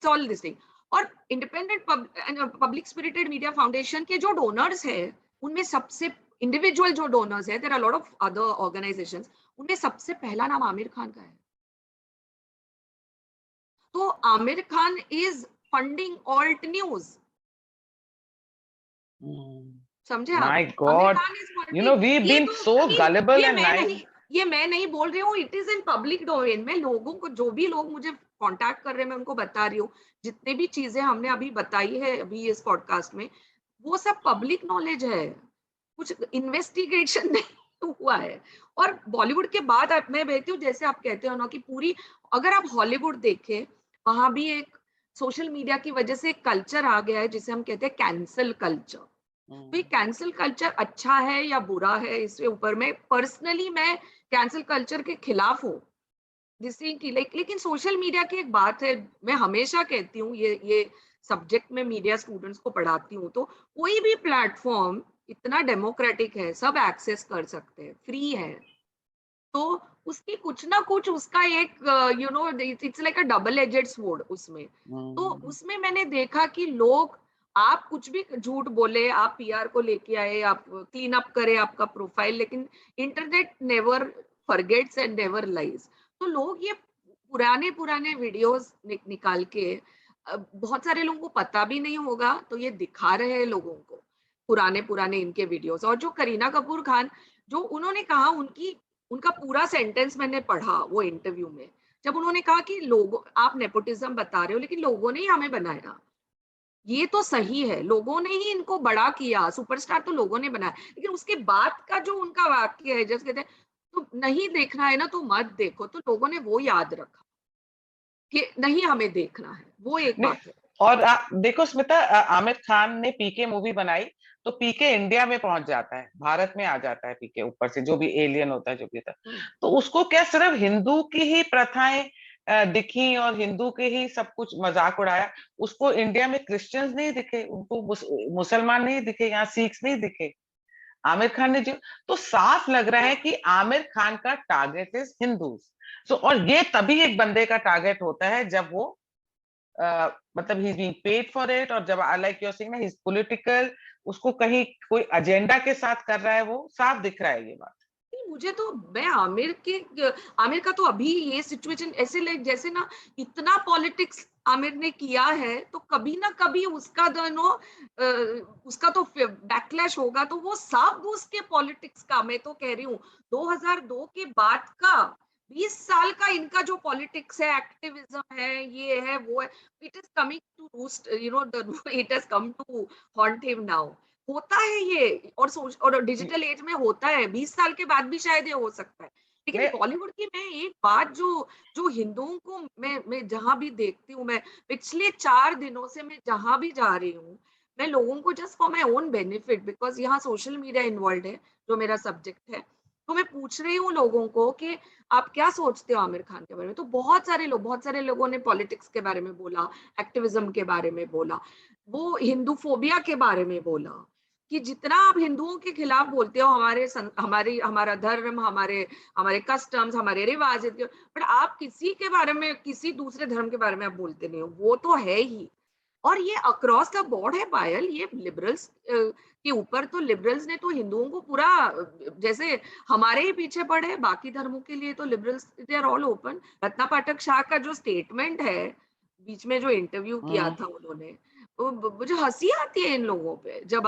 all this thing. और independent public spirited media foundation के जो डोनर्स है, उनमें सबसे इंडिविजुअल जो डोनर्स है, there are lot of other organisations, उनमें सबसे पहला नाम आमिर खान का है। तो Aamir Khan is funding Alt News. समझे आप? My Aamir God, Khan is you know we ये बीन तो so I mean gullible and naive. ये मैं नहीं बोल रही हूँ, it is in public domain में। लोगों को, जो भी लोग मुझे कांटेक्ट कर रहे हैं, मैं उनको बता रही हूँ, जितने भी चीजें हमने अभी बताई है अभी इस पॉडकास्ट में, वो सब पब्लिक नॉलेज है, कुछ इन्वेस्टिगेशन नहीं हुआ है। और बॉलीवुड के बाद मैं कहती हूँ, जैसे आप कहते हो ना कि पूरी, अगर आप हॉलीवुड देखें, वहां भी एक सोशल मीडिया की वजह से एक कल्चर आ गया है जिसे हम कहते हैं कैंसल कल्चर। तो ये कैंसल कल्चर अच्छा है या बुरा है, इसके ऊपर में पर्सनली मैं कैंसल कल्चर के खिलाफ हूँ। जिससे कि लेकिन सोशल मीडिया की एक बात है, मैं हमेशा कहती हूँ, ये सब्जेक्ट में मीडिया स्टूडेंट्स को पढ़ाती हूँ, तो कोई भी प्लेटफॉर्म इतना डेमोक्रेटिक है, सब एक्सेस कर सकते हैं, फ्री है, तो उसकी कुछ ना कुछ उसका एक you know it's like a double aged sword उसमें। तो उसमें मैंने देखा कि लोग, आप कुछ भी झूठ बोले, आप पीआर को लेके आए, आप क्लीन अप करे आपका प्रोफाइल, लेकिन internet never forgets and never lies. तो लोग ये पुराने पुराने वीडियोस निकाल के, बहुत सारे लोगों को पता भी नहीं होगा, तो ये दिखा रहे हैं लोगों को पुराने पुराने इनके वीडियोस। और जो करीना कपूर खान, जो उन्होंने कहा, उनकी उनका पूरा सेंटेंस मैंने पढ़ा वो इंटरव्यू में, जब उन्होंने कहा कि लोगों, आप नेपोटिज्म बता रहे हो, लेकिन लोगों ने ही हमें बनाया, ये तो सही है, लोगों ने ही इनको बड़ा किया, सुपरस्टार तो लोगों ने बनाया। लेकिन उसके बाद का जो उनका वाक्य है, जैसे कहते हैं, तो नहीं देखना है ना तो मत देखो, तो लोगों ने वो याद रखा कि नहीं हमें देखना है, वो एक नहीं, बात है। और देखो स्मिता, आमिर खान ने पीके मूवी बनाई, तो पीके इंडिया में पहुंच जाता है, भारत में आ जाता है पीके, ऊपर से जो भी एलियन होता है, जो भी होता है, तो उसको क्या सिर्फ हिंदू की ही प्रथाएं दिखी और हिंदू के ही सब कुछ मजाक उड़ाया? उसको इंडिया में क्रिश्चियंस नहीं दिखे, उनको मुसलमान नहीं दिखे, यहाँ सिख्स नहीं दिखे। आमिर खान ने जो, तो साफ लग रहा है कि आमिर खान का टारगेट इज हिंदू। सो और ये तभी एक बंदे का टारगेट होता है जब वो मतलब he is being paid for it, और जब लाइक यू आर सेइंग ना ही इज पॉलिटिकल, उसको कहीं कोई एजेंडा के साथ कर रहा है, वो साफ दिख रहा है ये बात। नहीं, मुझे तो, मैं आमिर का तो अभी ये सिचुएशन ऐसे लाइक, जैसे ना इतना पॉलिटिक्स आमिर ने किया है, तो कभी ना कभी उसका उसका तो बैकलैश होगा, तो वो सब उसके पॉलिटिक्स का, मैं तो कह रही हूँ 2002 के बाद का 20 साल का इनका जो पॉलिटिक्स है, एक्टिविज्म है, ये है वो है, it is coming to roost, it has come to haunt him now. होता है ये, और डिजिटल एज में होता है, 20 साल के बाद भी शायद ये हो सकता है। लेकिन मैं बॉलीवुड की मैं एक बात, जो जो हिंदुओं को, मैं जहां भी देखती हूँ, मैं पिछले 4 दिनों से मैं जहां भी जा रही हूँ, मैं लोगों को just for my own benefit, because यहाँ सोशल मीडिया इन्वॉल्व है, जो मेरा सब्जेक्ट है, तो मैं पूछ रही हूँ लोगों को कि आप क्या सोचते हो आमिर खान के बारे में। तो बहुत सारे लोगों ने पॉलिटिक्स के बारे में बोला, एक्टिविज्म के बारे में बोला, वो हिंदू फोबिया के बारे में बोला, कि जितना आप हिंदुओं के खिलाफ बोलते हो, हमारा धर्म, हमारे हमारे कस्टम्स, हमारे रिवाज, बट आप किसी के बारे में, किसी दूसरे धर्म के बारे में आप बोलते नहीं हो, वो तो है ही। और ये अक्रॉस द बोर्ड है पायल, ये लिबरल्स के ऊपर, तो लिबरल्स ने तो हिंदुओं को पूरा जैसे हमारे ही पीछे पड़े हैं, बाकी धर्मों के लिए तो liberals they are all open. Ratna Pathak Shah का जो स्टेटमेंट है, बीच में जो इंटरव्यू किया था उन्होंने, मुझे हंसी आती है इन लोगों पे, जब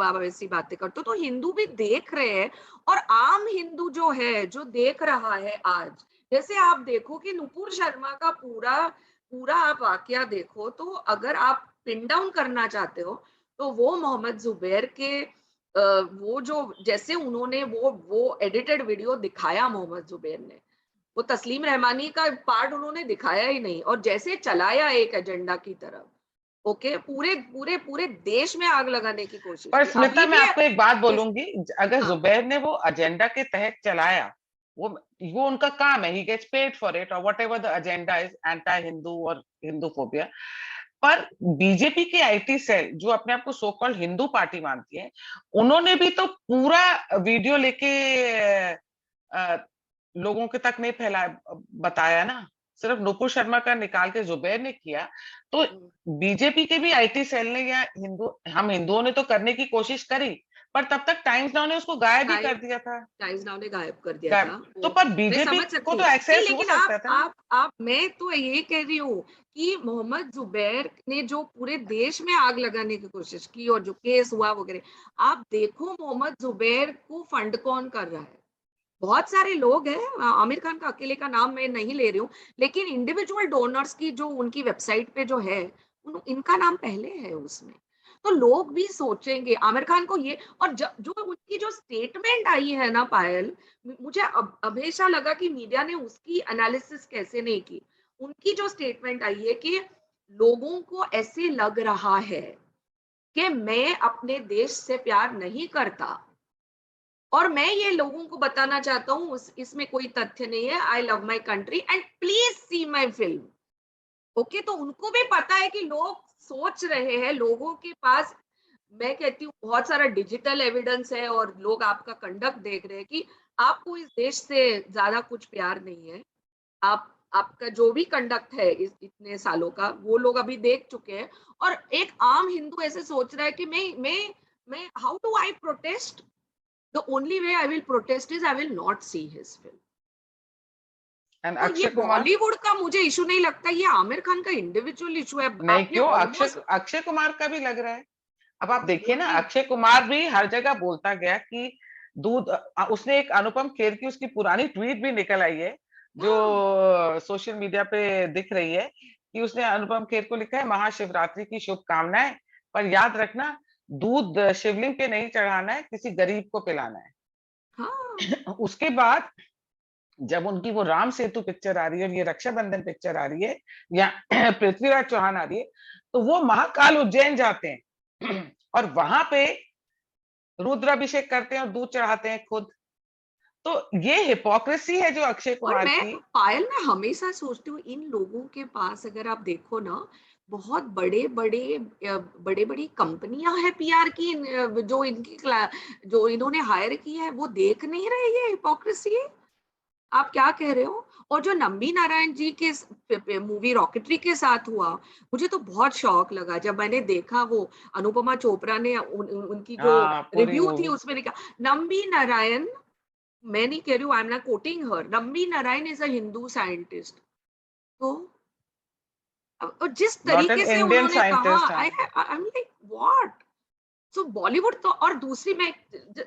आप ऐसी बातें करते हो। तो हिंदू भी देख रहे हैं, और आम हिंदू जो है, जो देख रहा है आज, जैसे आप देखो कि नुपुर शर्मा का पूरा पूरा आप वाकया देखो, तो अगर आप पिन डाउन करना चाहते हो, तो वो मोहम्मद जुबैर के वो जो, जैसे उन्होंने वो एडिटेड वीडियो दिखाया मोहम्मद जुबैर ने, वो तस्लीम रहमानी का पार्ट उन्होंने दिखाया ही नहीं, और जैसे चलाया एक एजेंडा की तरफ, ओके, पूरे पूरे पूरे देश में आग लगाने की कोशिश पर की, स्मिता, अभी मैं भी आपको एक बात इस, बोलूंगी, अगर हाँ, जुबैर ने वो एजेंडा के तहत चलाया, वो वो उनका काम है, he gets paid for it, और whatever the agenda is, anti Hindu और हिंदू फोबिया। पर बीजेपी की आईटी सेल, जो अपने आप को सो कॉल्ड हिंदू पार्टी मानती है, उन्होंने भी तो पूरा वीडियो लेके लोगों के तक नहीं फैलाया, बताया ना, सिर्फ नुपुर शर्मा का निकाल के जुबैर ने किया। तो बीजेपी के भी आईटी सेल ने, या हम हिंदुओं ने तो करने की कोशिश करी, पर तब तक टाइम्स नाउ ने उसको गायब ही कर दिया था। टाइम्स नाउ ने गायब कर दिया था तो पर बीजेपी मैं समझ को सकती तो हूँ। एक्सेस हो लेकिन सकता था ना। आप मैं तो ये कह रही हूँ कि मोहम्मद जुबैर ने जो पूरे देश में आग लगाने की कोशिश की और जो केस हुआ वगैरह, आप देखो मोहम्मद जुबैर को फंड कौन कर रहा है। बहुत सारे लोग हैं, आमिर खान का अकेले का नाम मैं नहीं ले रही हूँ, लेकिन इंडिविजुअल डोनर्स की जो उनकी वेबसाइट पे जो है, इनका नाम पहले है उसमें। तो लोग भी सोचेंगे आमिर खान को ये, और जो उनकी जो स्टेटमेंट आई है ना पायल, मुझे हमेशा लगा कि मीडिया ने उसकी एनालिसिस कैसे नहीं की। उनकी जो स्टेटमेंट आई है कि लोगों को ऐसे लग रहा है कि मैं अपने देश से प्यार नहीं करता, और मैं ये लोगों को बताना चाहता हूँ इसमें कोई तथ्य नहीं है। I love my country and please see my film. Okay, तो उनको भी पता है कि लोग सोच रहे हैं, लोगों के पास, मैं कहती हूँ बहुत सारा डिजिटल एविडेंस है और लोग आपका कंडक्ट देख रहे हैं कि आपको इस देश से ज्यादा कुछ प्यार नहीं है। आपका जो भी कंडक्ट है इतने सालों का, वो लोग अभी देख चुके हैं। और एक आम हिंदू ऐसे सोच रहा है कि मैं how do I protest? The only way I will protest is I will not see his film. And तो ये अक्षय कुमार, बॉलीवुड का मुझे इशू नहीं लगता, ये आमिर खान का इंडिविजुअल इशू है। नहीं आपने क्यों, ऑलमोस्ट, अक्षय कुमार का भी लग रहा है। अब आप देखिए ना, नहीं, अक्षय कुमार भी हर जगह बोलता गया कि दूध, उसने एक अनुपम खेर की उसकी पुरानी ट्वीट भी निकल आई है जो हाँ, सोशल मीडिया पे दिख रही है, कि उसने अनुपम खेर को लिखा है महाशिवरात्रि की शुभकामनाएं, पर याद रखना दूध शिवलिंग पे नहीं चढ़ाना है, किसी गरीब को पिलाना हाँ, है। उसके बाद जब उनकी वो राम सेतु पिक्चर आ रही है और ये रक्षाबंधन पिक्चर आ रही है, या पृथ्वीराज चौहान आ रही है, तो वो महाकाल उज्जैन जाते हैं और वहां पे रुद्राभिषेक करते हैं और दूध चढ़ाते हैं खुद। तो ये हिपोक्रेसी है जो अक्षय और कुमार की। मैं हमेशा सोचती हूँ इन लोगों के पास, अगर आप देखो ना, बहुत बड़े बड़ी कंपनियां हैं पीआर की, जो जो इन्होंने हायर की है, वो देख नहीं रहे ये हिपोक्रेसी। आप क्या कह रहे हो? और जो नम्बी नारायण जी के मूवी रॉकेटरी के साथ हुआ, मुझे तो बहुत शौक लगा जब मैंने देखा। वो अनुपमा चोपड़ा ने उनकी जो हाँ, पूरी रिव्यू थी मूवी। उसमें लिखा, नम्बी नारायण, मैं नहीं कह रही हूँ, I am not coating her, Nambi Narayan is a Hindu scientist. तो और जिस नॉट एन तरीके से इंडियन उन्होंने कहा, scientist. I I am like what. So Bollywood तो, और दूसरी मैं,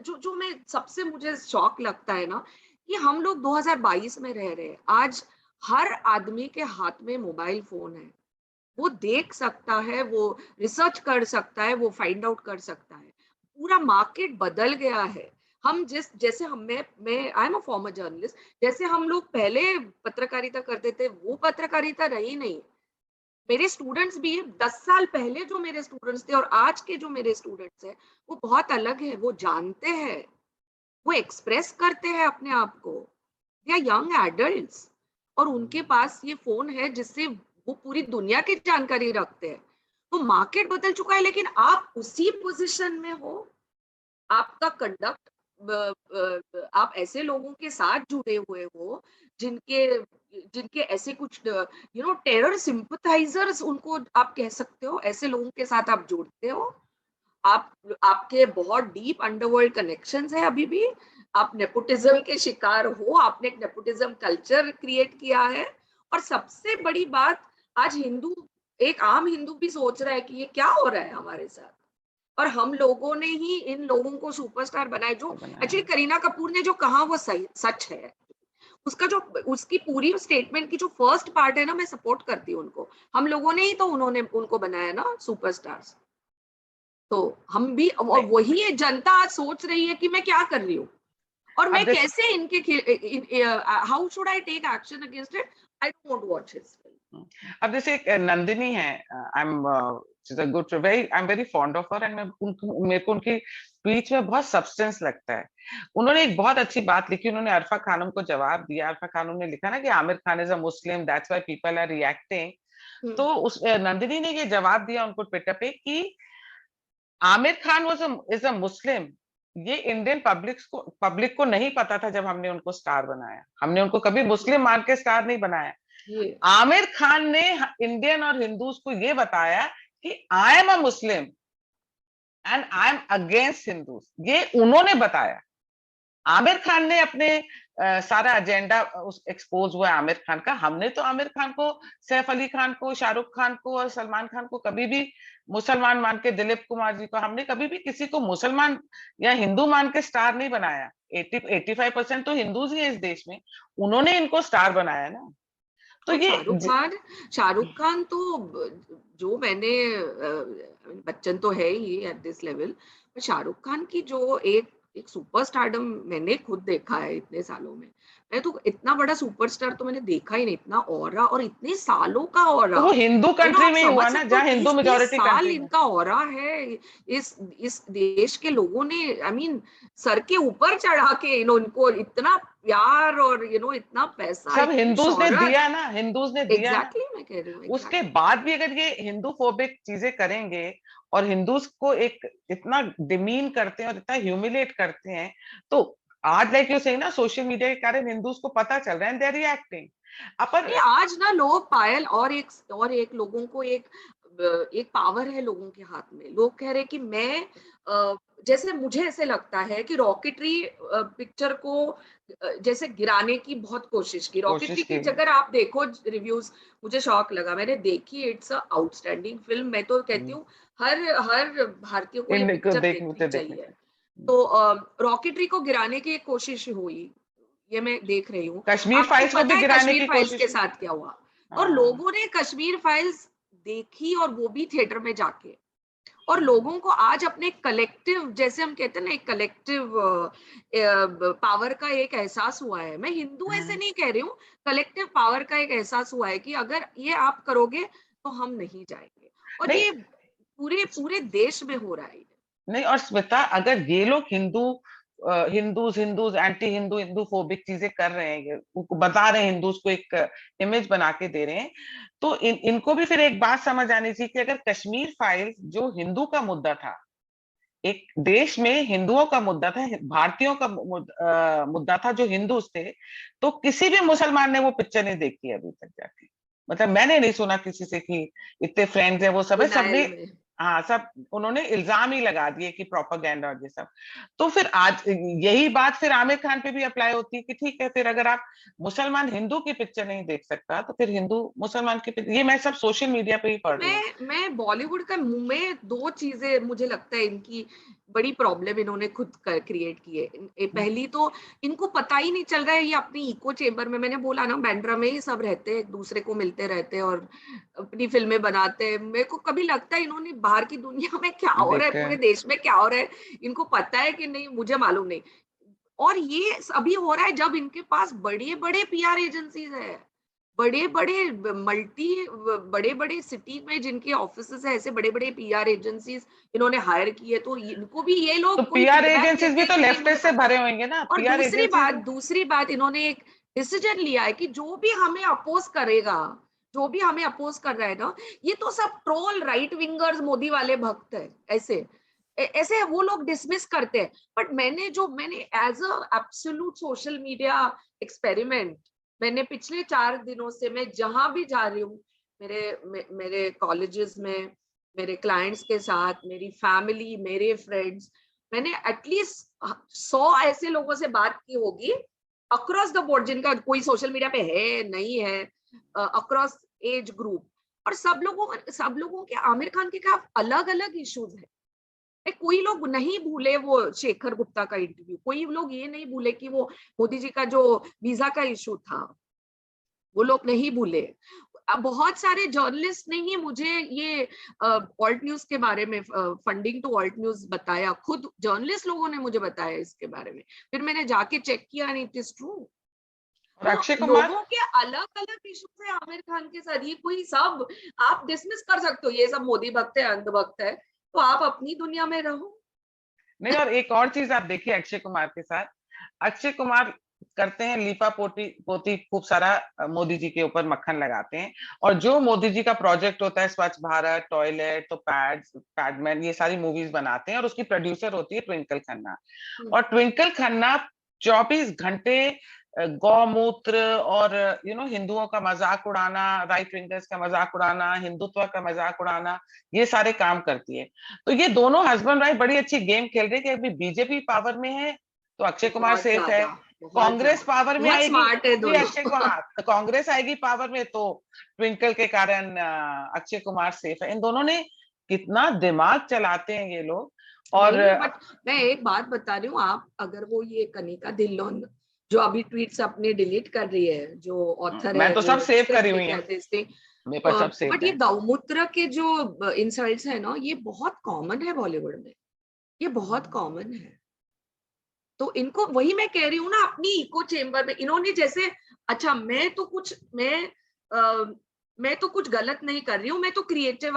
जो मैं सबसे मुझे शौक लगता है ना, कि हम लोग 2022 में रह रहे हैं। आज हर आदमी के हाथ में मोबाइल फोन है, वो देख सकता है, वो रिसर्च कर सकता है, वो फाइंड आउट कर सकता है। पूरा मार्केट बदल गया है। हम जैसे हम मैं I am a former journalist, जैसे हम लोग पहले पत्रकारिता करते थे, वो पत्रकारिता रही नहीं। मेरे स्टूडेंट्स भी 10 साल पहले जो मेरे स्टूडेंट्स थे और आज के जो मेरे स्टूडेंट्स हैं, वो बहुत अलग है। वो जानते हैं, वो एक्सप्रेस करते हैं अपने आप को। दे आर यंग एडल्ट्स, और उनके पास ये फोन है जिससे वो पूरी दुनिया की जानकारी रखते हैं। तो मार्केट बदल चुका है, लेकिन आप उसी पोजीशन में हो। आपका कंडक्ट, आप ऐसे लोगों के साथ जुड़े हुए हो जिनके जिनके ऐसे कुछ टेरर सिंपथाइजर्स उनको आप कह सकते हो, ऐसे लोगों के साथ आप जुड़ते हो। आप आपके बहुत डीप अंडरवर्ल्ड कनेक्शंस है अभी भी। आप नेपोटिज्म के शिकार हो, आपने एक नेपोटिज्म कल्चर क्रिएट किया है। और सबसे बड़ी बात, आज हिंदू, एक आम हिंदू भी सोच रहा है कि ये क्या हो रहा है हमारे साथ, और हम लोगों ने ही इन लोगों को सुपरस्टार बनाया। जो तो बनाया। एक्चुअली करीना कपूर ने जो कहा वो सही सच है। उसका जो, उसकी पूरी स्टेटमेंट की जो फर्स्ट पार्ट है ना, मैं सपोर्ट करती हूँ उनको। हम लोगों ने ही तो उन्होंने उनको बनाया ना सुपरस्टार्स। तो हम भी, और नहीं, वही ये जनता आज सोच रही है कि मैं क्या कर रही हूँ, और अब मैं जैसे कैसे how should I take action against it. I don't want to watch his film. अब जैसे एक नंदिनी है, I am good, very, I am very fond of her, and मेरे को उनकी स्पीच में बहुत सब्सटेंस लगता है। उन्होंने एक बहुत अच्छी बात लिखी, उन्होंने अरफा खानम को जवाब दिया। अरफा खानम ने लिखा ना कि Aamir Khan is a Muslim, that's why people are reacting. तो उस नंदिनी ने ये जवाब दिया उनको ट्विटर पे कि Aamir Khan was is a Muslim, ये इंडियन पब्लिक को नहीं पता था जब हमने उनको स्टार बनाया। हमने उनको कभी मुस्लिम मान के स्टार नहीं बनाया। ये आमिर खान ने इंडियन और हिंदूज को ये बताया कि I am a Muslim and I am against Hindus, ये उन्होंने बताया। आमिर खान ने अपने सारा एजेंडा उस एक्सपोज हुआ है आमिर खान का। हमने तो आमिर खान को, सैफ अली खान को, शाहरुख खान को और सलमान खान को कभी भी मुसलमान मान के, दिलीप कुमार जी को, हमने कभी भी किसी को मुसलमान या हिंदू मान के स्टार नहीं बनाया। 85% तो हिंदूज ही है इस देश में, उन्होंने इनको स्टार बनाया ना। तो और ये शाहरुख खान तो जो मैंने बच्चन तो है ही एट दिस लेवल, पर शाहरुख खान की जो एक सुपरस्टारडम मैंने खुद देखा है इतने सालों में। मैं तो इतना बड़ा सुपरस्टार तो मैंने देखा ही नहीं, इतना ऑरा और इतने सालों का तो ऑरा। वो हिंदू आप कंट्री में ही समझ हुआ ना, सकते हो, जहाँ हिंदू 30 मेजोरिटी साल कंट्री में। इनका ऑरा है। इस देश के लोगों ने आई मीन सर के ऊपर चढ़ा के इनको इतना प्यार और इतना पैसा, सब इतनी हिंदूज ने शोहरत। दिया ना, हिंदूज ने दिया ना। एग्जैक्टली मैं कह रही हूँ, उसके एग्जैक्टली। बाद भी अगर ये हिंदू फोबिक चीजें करेंगे और हिंदूज को एक इतना डिमीन करते हैं और इतना ह्यूमिलेट करते हैं, तो आज लाइक यू सेइंग ना, सोशल मीडिया के कारण हिंदूज को पता चल रहा है, दे आर रिएक्टिंग। अपन ये आज ना लोग पायल और एक लोगों को एक पावर है लोगों के हाथ में। लोग कह रहे हैं कि मैं जैसे मुझे ऐसे लगता है कि रॉकेटरी पिक्चर को जैसे गिराने की बहुत कोशिश की। कोशिश रॉकेटरी की की है। अगर आप देखो रिव्यूज, मुझे शौक लगा, मैंने देखी, इट्स अ आउटस्टैंडिंग फिल्म। मैं तो कहती हूँ हर हर भारतीय को ये इन को पिक्चर देखने देखनी तो देखने चाहिए। को। तो रॉकेटरी को गिराने की एक कोशिश हुई, ये मैं देख रही हूँ। कश्मीर आपको फाइल्स को पता भी है गिराने कश्मीर की फाइल्स कोशिश के की। साथ क्या हुआ? और हाँ। लोगों ने कश्मीर फाइल्स देखी, और वो भी थिएटर में जाके। और लोगों को आज अपने कलेक्टिव, जैसे हम कहते हैं ना, एक कलेक्टिव पावर का एक एहसास हुआ है। मैं हिंदू ऐसे हाँ। नहीं कह रही हूँ, कलेक्टिव पावर का एक एहसास हुआ है कि अगर ये आप करोगे तो हम नहीं जाएंगे। और नहीं ये पूरे पूरे देश में हो रहा है। नहीं, और स्मिता, अगर ये लोग Hindus Hindus anti Hindu, Hindu phobic चीजें कर रहे हैं, बता रहे हैं, हिंदूज को एक इमेज बना के दे रहे हैं, तो इनको भी फिर एक बात समझ आनी चाहिए कि अगर कश्मीर फाइल्स जो हिंदू का मुद्दा था, एक देश में हिंदुओं का मुद्दा था, भारतीयों का मुद्दा था जो हिंदूज थे, तो किसी भी मुसलमान ने वो पिक्चर नहीं देखी अभी तक जाके। मतलब मैंने नहीं सुना किसी से कि इतने फ्रेंड्स हैं वो सब है, डिनायल सबने, में। हाँ, सब उन्होंने इल्जाम ही लगा दिए कि प्रोपागेंडा और ये सब। तो फिर आज यही बात फिर आमिर खान पे भी अप्लाई होती है कि ठीक है, फिर अगर आप मुसलमान हिंदू की पिक्चर नहीं देख सकता, तो फिर हिंदू मुसलमान की पिक्चर, ये मैं सब सोशल मीडिया पे ही पढ़ रही हूँ। मैं बॉलीवुड का मुंह में दो चीजें मुझे लगता है इनकी बड़ी प्रॉब्लम इन्होंने खुद क्रिएट की है। पहली तो इनको पता ही नहीं चल रहा है, ये अपनी इको चेम्बर में, मैंने बोला ना, बैंड्रा में ही सब रहते हैं, एक दूसरे को मिलते रहते हैं और अपनी फिल्में बनाते हैं। मेरे को कभी लगता है इन्होंने बाहर की दुनिया में क्या हो रहा है, देख पूरे देश में क्या हो रहा है, इनको पता है कि नहीं, मुझे मालूम नहीं। और ये अभी हो रहा है जब इनके पास बड़े बड़े पीआर एजेंसीज है, बड़े बड़े मल्टी बड़े बड़े सिटी में जिनके ऑफिसेस है, ऐसे बड़े बड़े पीआर एजेंसीज इन्होंने हायर किए। तो इनको भी ये तो लोग कोई पीआर फीडबैक एजेंसीज देते भी हैं तो कि नहीं, मुझे लेफ्टिस्ट से पता भरे है। होंगे ना, और पीआर एजेंसीज। दूसरी बात इन्होंने एक डिसीजन लिया है कि जो भी हमें अपोज करेगा, जो भी हमें अपोज कर रहा है ना, ये तो सब ट्रोल राइट विंगर्स मोदी वाले भक्त है, ऐसे ऐसे वो लोग डिसमिस करते हैं। बट मैंने as a absolute social media experiment, मैंने पिछले 4 दिनों से मैं जहां भी जा रही हूँ, मेरे कॉलेजेस में, मेरे क्लाइंट्स के साथ, मेरी फैमिली, मेरे फ्रेंड्स, मैंने एटलीस्ट 100 ऐसे लोगों से बात की होगी अक्रॉस द बोर्ड, जिनका कोई सोशल मीडिया पे है नहीं है, अक्रॉस एज ग्रुप। और सब लोगों के आमिर खान के खिलाफ अलग अलग इश्यूज है। कोई लोग नहीं भूले वो शेखर गुप्ता का इंटरव्यू, कोई लोग ये नहीं भूले कि वो मोदी जी का जो वीजा का इशू था, वो लोग नहीं भूले। अब बहुत सारे जर्नलिस्ट ने ही मुझे ये ऑल्ट न्यूज के बारे में, फंडिंग टू ऑल्ट न्यूज बताया, खुद जर्नलिस्ट लोगों ने मुझे बताया इसके बारे में। फिर मैंने जाके चेक किया एंड इट इज ट्रू। और तो अक्षय कुमार। लोगों के अलग अलग इश्यूज है आमिर खान के साथ, ये कोई सब आप डिसमिस कर सकते हो, ये सब मोदी भक्त है, अंधभक्त है, तो आप अपनी दुनिया में रहो। नहीं, और एक और चीज आप देखिए अक्षय कुमार के साथ, अक्षय कुमार करते हैं लीपा पोती पोती, खूब सारा मोदी जी के ऊपर मक्खन लगाते हैं। और जो मोदी जी का प्रोजेक्ट होता है, स्वच्छ भारत, टॉयलेट, तो पैडमैन, ये सारी मूवीज बनाते हैं, और उसकी प्रोड्यूसर होती है ट्विंकल खन्ना। और ट्विंकल खन्ना 24 घंटे गौमूत्र और हिंदुओं का मजाक उड़ाना, राइट विंगर्स का मजाक उड़ाना, हिंदुत्व का मजाक उड़ाना, ये सारे काम करती है। तो ये दोनों हस्बैंड वाइफ बड़ी अच्छी गेम खेल रहे हैं कि अभी बीजेपी पावर में है तो अक्षय कुमार बहुत सेफ है, ज्यादा, बहुत कांग्रेस ज्यादा, पावर में बहुत आएगी स्मार्ट है तो भी दोनों। अक्षय कुमार, कांग्रेस आएगी पावर में तो ट्विंकल के कारण अक्षय कुमार सेफ है। इन दोनों ने कितना दिमाग चलाते हैं ये लोग। और नहीं, बट मैं एक बात बता रही हूँ, आप अगर वो ये कनिका धिल्लोन जो अभी ट्वीट्स अपने डिलीट कर रही है, जो ऑथर मैं है तो वो सब सेव करी स्क्रिप्ट हुई है, लिखे थे इसने, मेरे पास सब सेव बट ये है। गौमूत्र के जो इंसल्ट्स है ना, ये बहुत कॉमन है बॉलीवुड में, ये बहुत कॉमन है। तो इनको, वही मैं कह रही हूँ ना, अपनी इको चेम्बर में इन्होंने जैसे, अच्छा मैं तो कुछ गलत नहीं कर रही हूँ, मैं तो क्रिएटिव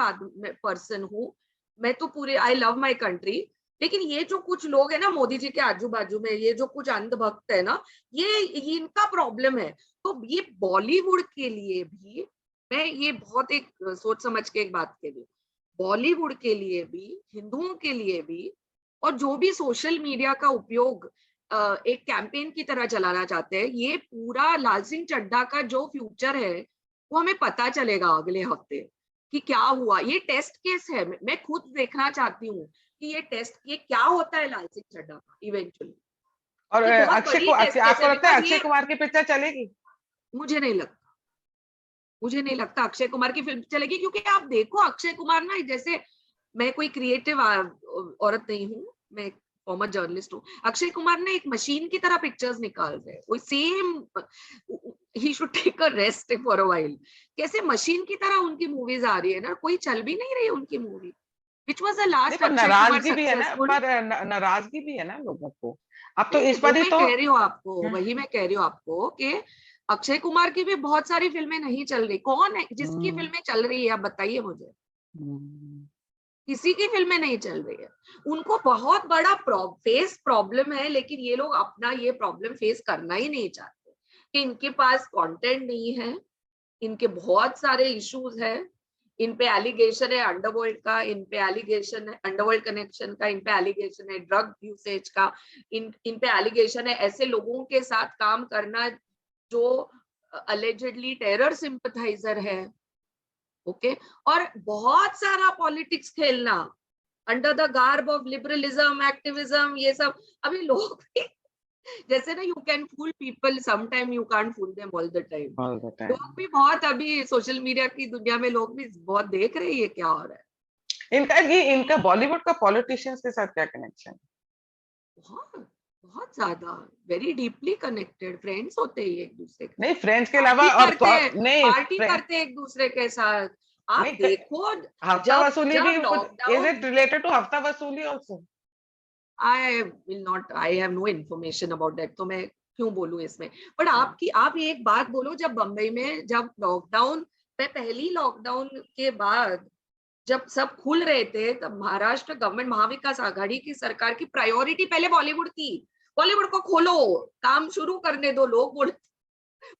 पर्सन हूँ, मैं तो पूरे आई लव माय कंट्री, लेकिन ये जो कुछ लोग है ना मोदी जी के आजू बाजू में, ये जो कुछ अंधभक्त है ना, ये इनका प्रॉब्लम है। तो ये बॉलीवुड के लिए भी, मैं ये बहुत एक सोच समझ के एक बात कह रही हूँ, बॉलीवुड के लिए भी, हिंदुओं के लिए भी, और जो भी सोशल मीडिया का उपयोग एक कैंपेन की तरह चलाना चाहते हैं, ये पूरा लाल सिंह चड्ढा का जो फ्यूचर है वो हमें पता चलेगा अगले हफ्ते कि क्या हुआ। ये टेस्ट केस है, मैं खुद देखना चाहती हूँ कि ये क्या होता है लाल सिंह चड्ढा का इवेंचुअली। और ये बहुत बड़ी टेस्ट केस आपको है, लगता है बिकॉज अक्षय ये, कुमार की पिक्चर चलेगी? मुझे नहीं लगता, मुझे नहीं लगता अक्षय कुमार की फिल्म चलेगी, क्योंकि आप देखो अक्षय कुमार ना, जैसे मैं कोई क्रिएटिव औरत नहीं हूँ, मैं फॉर्मर जर्नलिस्ट हूँ, अक्षय कुमार ने एक मशीन की तरह पिक्चर्स निकाल रहे हैं, वो सेम ही should take a rest for a while. कैसे मशीन की तरह उनकी मूवीज आ रही है ना, कोई चल भी नहीं रही उनकी मूवी, विच वाज द नहीं, लास्ट पर अक्षय कुमार नाराजगी भी है ना, सक्सेसफुल। नाराजगी भी है ना लोगों को। अब तो नहीं नहीं, इस वो पर ही मैं तो कह रही हूँ आपको, वही मैं कह रही हूँ आपको कि अक्षय कुमार की भी बहुत सारी फिल्में नहीं चल रही। कौन है जिसकी हम्म, फिल्में चल रही है, आप बताइए मुझे। हम्म, किसी की फिल्में नहीं चल रही है। उनको बहुत बड़ा फेस प्रॉब्लम है, लेकिन ये लोग अपना ये प्रॉब्लम फेस करना ही नहीं चाहते कि इनके पास कंटेंट नहीं है, इनके बहुत सारे इश्यूज है, इन पे एलिगेशन है अंडरवर्ल्ड का, इन पे एलिगेशन है अंडरवर्ल्ड कनेक्शन का, इन पे एलिगेशन है ड्रग यूसेज का, इन पे एलिगेशन है ऐसे लोगों के साथ काम करना जो अलेजेडली टेरर सिंपथाइजर है। ओके, और बहुत सारा पॉलिटिक्स खेलना under the garb of liberalism, activism, ये सब। अभी लोग भी जैसे ना, you can fool people some time, you can't fool them all the time. all the लोग time। भी बहुत, अभी सोशल मीडिया की दुनिया में लोग भी बहुत देख रहे हैं ये क्या हो रहा है। इनका बॉलीवुड का पॉलिटिशियंस के साथ क्या कनेक्शन? बहुत, बहुत ज्यादा, वेरी डीपली कनेक्टेड फ्रेंड्स होते हैं एक दूसरे के नहीं, साथ, फ्रेंड्स के अलावा पार्टी और करते हैं, नहीं एक दूसरे के साथ। आप नहीं, देखो, हफ्ता जब वसूली भी, जब is lockdown, it related to हफ्ता वसूली also? I have no information about that, तो मैं क्यों बोलूं इसमें। बट आप ये एक बात बोलो, जब बंबई में जब लॉकडाउन में, पहली लॉकडाउन के बाद जब सब खुल रहे थे, तब महाराष्ट्र गवर्नमेंट, महाविकास आघाड़ी की सरकार की प्रायोरिटी पहले बॉलीवुड थी। बॉलीवुड को खोलो, काम शुरू करने दो, लोग बोले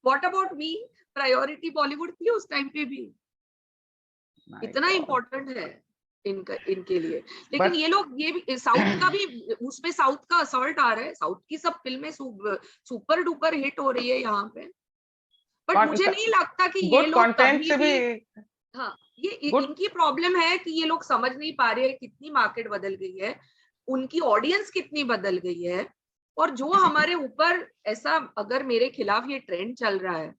what about me, priority Bollywood थी उस टाइम पे भी, माय इतना गॉड। इम्पोर्टेंट है इनके लिए। लेकिन बट ये लोग, ये भी साउथ का भी, उसमें साउथ का असॉल्ट आ रहा है, साउथ की सब फिल्में सुपर डुपर हिट हो रही है यहाँ पे। बट मुझे नहीं लगता कि ये गुड लोग कंटेंट कभी से भी भी, हाँ, ये गुड। इनकी प्रॉब्लम है कि ये लोग समझ नहीं पा रहे हैं कितनी मार्केट बदल गई है, उनकी ऑडियंस कितनी बदल गई है, और जो हमारे ऊपर ऐसा, अगर मेरे खिलाफ ये ट्रेंड चल रहा है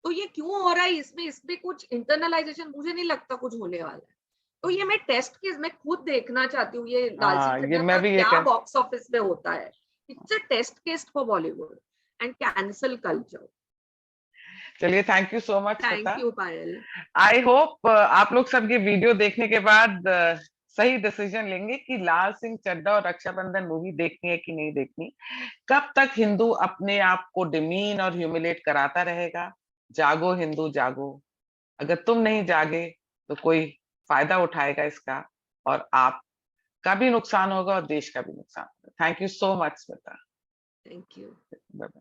तो ये क्यों हो रहा है, इसमें इसमें कुछ इंटरनलाइजेशन मुझे नहीं लगता कुछ होने वाला है। तो ये मैं टेस्ट केस, मैं खुद देखना चाहती हूँ ये लाल सिंह ये चड्ढा मैं का भी ये क्या कह बॉक्स ऑफिस पे होता है। It's a test case for Bollywood and cancel culture. चलिए, thank you so much thank Shweta. You Payal. I hope आप लोग सब ये वीडियो देखने के बाद सही डिसीजन लेंगे कि लाल सिंह चड्ढा और रक्षाबंधन मूवी देखनी है कि नहीं देखनी। कब तक हिंदू अपने आप को डिमीन और ह्यूमिलेट कराता रहेगा? जागो हिंदू जागो। अगर तुम नहीं जागे तो कोई फायदा उठाएगा इसका, और आप का भी नुकसान होगा और देश का भी नुकसान होगा। Thank you so much Shweta. Thank you. Bye.